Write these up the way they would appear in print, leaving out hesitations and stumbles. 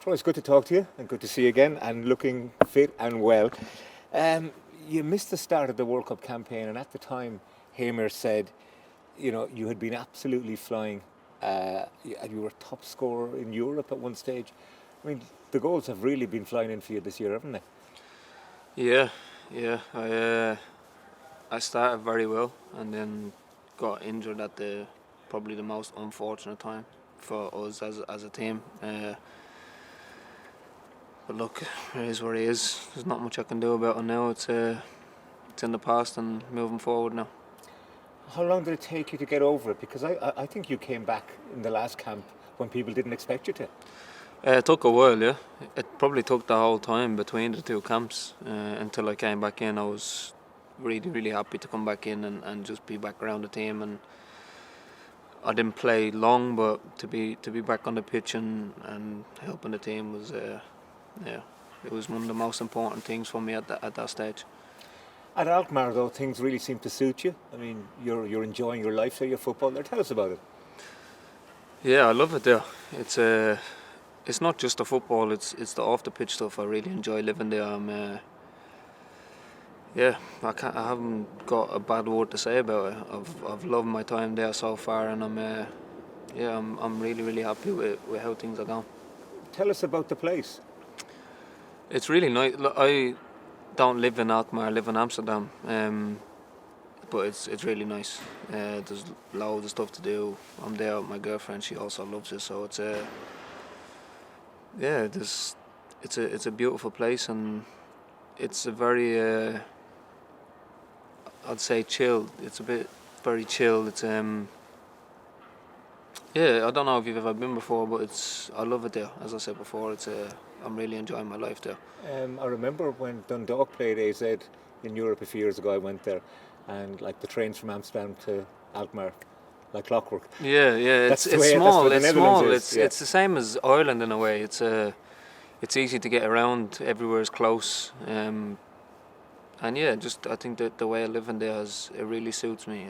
Troy, it's good to talk to you and good to see you again and looking fit and well. You missed the start of the World Cup campaign, and at the time, Hamer said, you had been absolutely flying. You were top scorer in Europe at one stage. I mean, the goals have really been flying in for you this year, haven't they? Yeah. I started very well and then got injured at probably the most unfortunate time for us as a team. But look, it is what it is. There's not much I can do about it now. It's in the past and moving forward now. How long did it take you to get over it? Because I think you came back in the last camp when people didn't expect you to. It took a while, yeah. It probably took the whole time between the two camps until I came back in. I was really, really happy to come back in and just be back around the team. And I didn't play long, but to be back on the pitch and helping the team was, it was one of the most important things for me at that stage. At Alkmaar, though, things really seem to suit you. I mean, you're enjoying your life there, your football there. Tell us about it. Yeah, I love it there. It's not just the football; it's the off the pitch stuff. I really enjoy living there. I haven't got a bad word to say about it. I've loved my time there so far, and I'm really, really happy with how things are going. Tell us about the place. It's really nice. Look, I don't live in Alkmaar. I live in Amsterdam, but it's really nice. There's loads of stuff to do. I'm there with my girlfriend. She also loves it, so it's it's a beautiful place, and it's a very I'd say chilled. It's a bit very chilled. It's I don't know if you've ever been before, but I love it there. As I said before, I'm really enjoying my life there. I remember when Dundalk played AZ in Europe a few years ago. I went there, and like the trains from Amsterdam to Alkmaar, like clockwork. Yeah. It's small. It's the same as Ireland in a way. It's easy to get around. Everywhere is close. And yeah, just I think that the way of living there it really suits me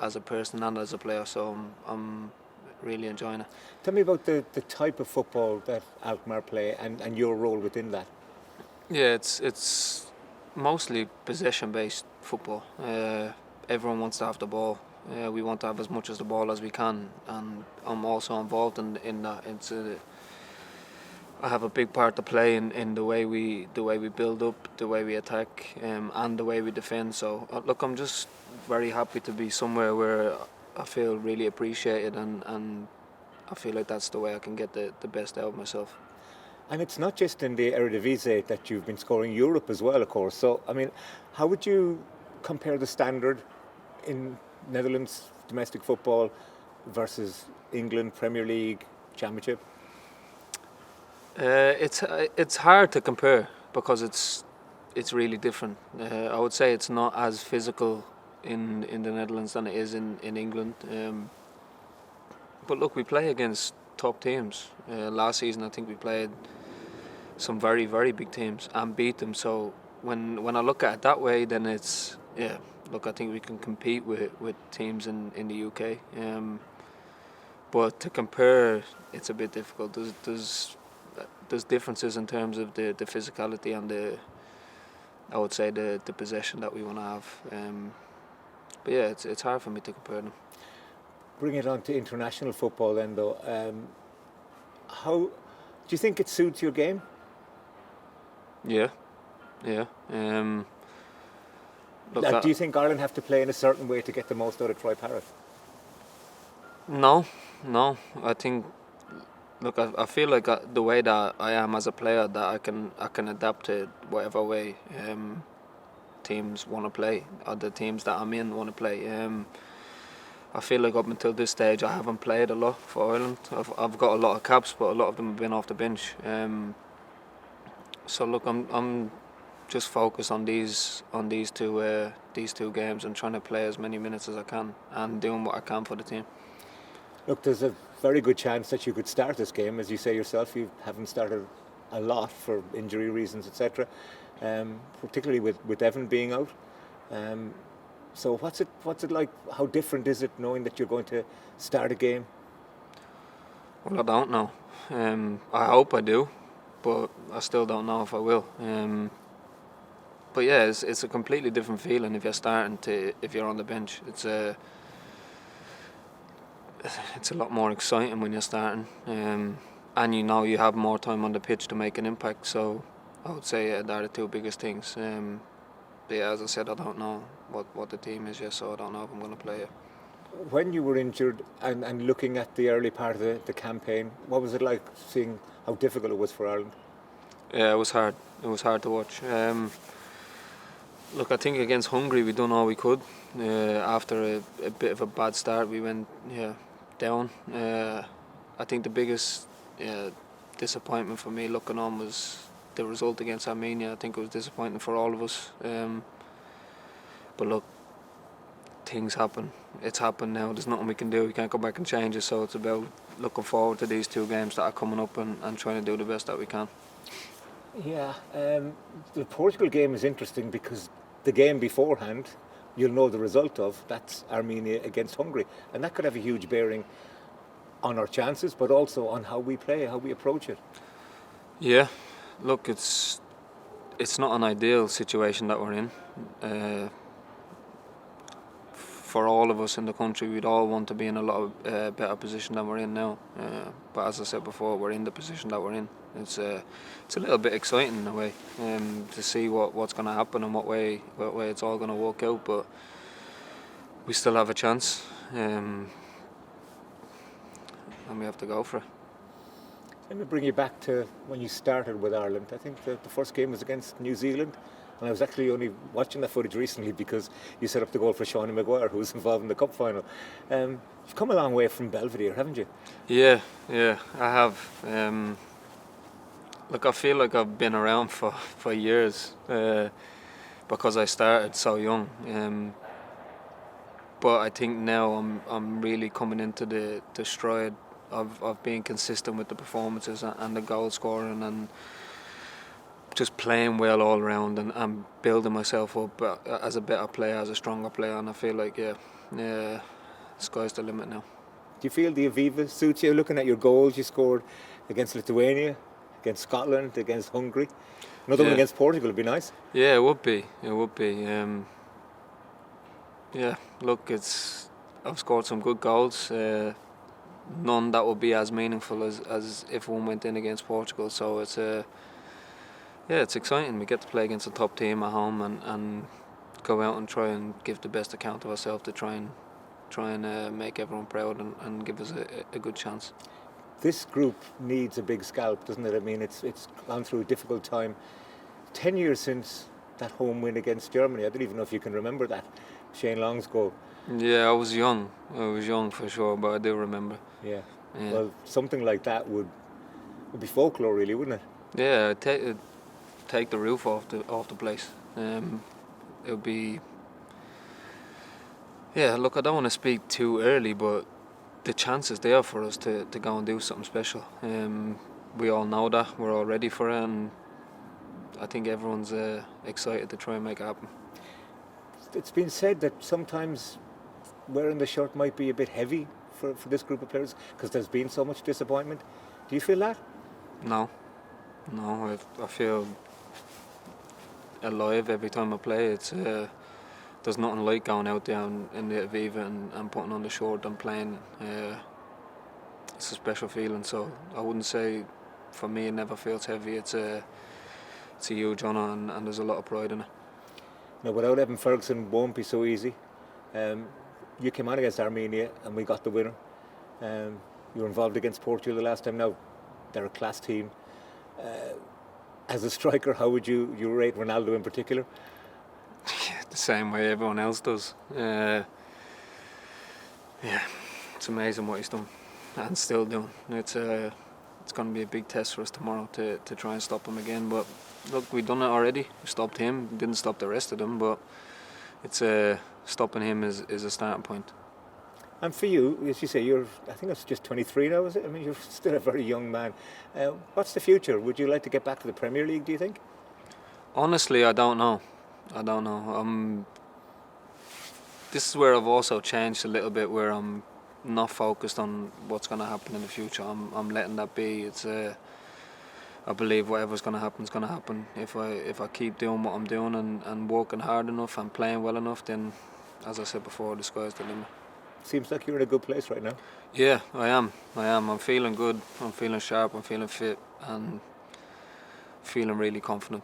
as a person and as a player. So I'm really enjoying it. Tell me about the type of football that Alkmaar play and your role within that. Yeah, it's mostly possession-based football. Everyone wants to have the ball. We want to have as much as the ball as we can, and I'm also involved in that. I have a big part to play in the way we build up, the way we attack, and the way we defend. So look, I'm just very happy to be somewhere where I feel really appreciated, and I feel like that's the way I can get the best out of myself. And it's not just in the Eredivisie that you've been scoring Europe as well, of course. So, I mean, how would you compare the standard in Netherlands domestic football versus England Premier League Championship? It's hard to compare because it's really different. I would say it's not as physical in the Netherlands than it is in England. But look, we play against top teams. Last season, I think we played some very, very big teams and beat them. So when I look at it that way, then look, I think we can compete with teams in the UK. But to compare, it's a bit difficult. There's differences in terms of the physicality and I would say the possession that we want to have. But yeah, it's hard for me to compare them. Bring it on to international football then, though. How do you think it suits your game? Yeah. Look, do you think Ireland have to play in a certain way to get the most out of Troy Parrott? No. I think. Look, I feel like the way that I am as a player, that I can adapt to whatever way teams want to play, or the teams that I'm in want to play. I feel like up until this stage, I haven't played a lot for Ireland. I've got a lot of caps, but a lot of them have been off the bench. So look, I'm just focused on these two games and trying to play as many minutes as I can and doing what I can for the team. Look, there's a very good chance that you could start this game, as you say yourself. You haven't started a lot for injury reasons, etc. Particularly with Evan being out. So what's it like? How different is it knowing that you're going to start a game? Well, I don't know. I hope I do. but I still don't know if I will. But yeah, it's a completely different feeling if you're starting to if you're on the bench. It's a lot more exciting when you're starting, and you know you have more time on the pitch to make an impact. So I would say they're the two biggest things. But yeah, as I said, I don't know what the team is yet, so I don't know if I'm going to play it. When you were injured and looking at the early part of the campaign, what was it like seeing how difficult it was for Ireland? Yeah, it was hard. It was hard to watch. Look, I think against Hungary we done all we could. After a bit of a bad start, we went down. I think the biggest disappointment for me looking on was the result against Armenia. I think it was disappointing for all of us. But look, things happen. It's happened now. There's nothing we can do. We can't go back and change it. So it's about looking forward to these two games that are coming up and trying to do the best that we can. Yeah, the Portugal game is interesting because the game beforehand, you'll know the result of, that's Armenia against Hungary. And that could have a huge bearing on our chances, but also on how we play, how we approach it. Yeah, look, it's not an ideal situation that we're in. For all of us in the country, we'd all want to be in a lot of better position than we're in now. But as I said before, we're in the position that we're in. It's a little bit exciting in a way to see what's going to happen and what way it's all going to work out. But we still have a chance, and we have to go for it. Let me bring you back to when you started with Ireland. I think the first game was against New Zealand. And I was actually only watching that footage recently because you set up the goal for Sean Maguire, who was involved in the cup final. You've come a long way from Belvedere, haven't you? Yeah, I have. Look, I feel like I've been around for years because I started so young. But I think now I'm really coming into the stride of being consistent with the performances and the goal scoring and just playing well all around and building myself up as a better player, as a stronger player, and I feel like sky's the limit now. Do you feel the Aviva suits you? Looking at your goals you scored against Lithuania, against Scotland, against Hungary, another one against Portugal would be nice. Yeah, it would be. Look, I've scored some good goals. None that would be as meaningful as if one went in against Portugal. So it's exciting. We get to play against a top team at home and go out and try and give the best account of ourselves to try and make everyone proud and give us a good chance. This group needs a big scalp, doesn't it? I mean, it's gone through a difficult time. 10 years since that home win against Germany. I don't even know if you can remember that. Shane Long's goal. Yeah, I was young for sure, but I do remember. Yeah. Well, something like that would be folklore, really, wouldn't it? Yeah, take the roof off the place. It would be. Yeah, look, I don't want to speak too early, but the chances there for us to go and do something special. We all know that. We're all ready for it, and I think everyone's excited to try and make it happen. It's been said that sometimes wearing the shirt might be a bit heavy for this group of players because there's been so much disappointment. Do you feel that? No, I feel alive every time I play. It's there's nothing like going out there in the Aviva and putting on the shirt and playing. It's a special feeling. So I wouldn't say for me it never feels heavy. It's a huge honour and there's a lot of pride in it. No, without Evan Ferguson, it won't be so easy. You came on against Armenia and we got the winner. You were involved against Portugal the last time. Now they're a class team. As a striker, how would you rate Ronaldo in particular? The same way everyone else does. It's amazing what he's done and still doing. It's going to be a big test for us tomorrow to try and stop him again. But look, we've done it already. We stopped him, didn't stop the rest of them. But it's stopping him is a starting point. And for you, as you say, I think it's just 23 now, is it? I mean, you're still a very young man. What's the future? Would you like to get back to the Premier League, do you think? Honestly, I don't know. This is where I've also changed a little bit, where I'm not focused on what's going to happen in the future. I'm letting that be. I believe whatever's going to happen is going to happen. If I keep doing what I'm doing and working hard enough and playing well enough, then, as I said before, the sky's the limit. Seems like you're in a good place right now. Yeah, I am. I'm feeling good. I'm feeling sharp. I'm feeling fit and feeling really confident.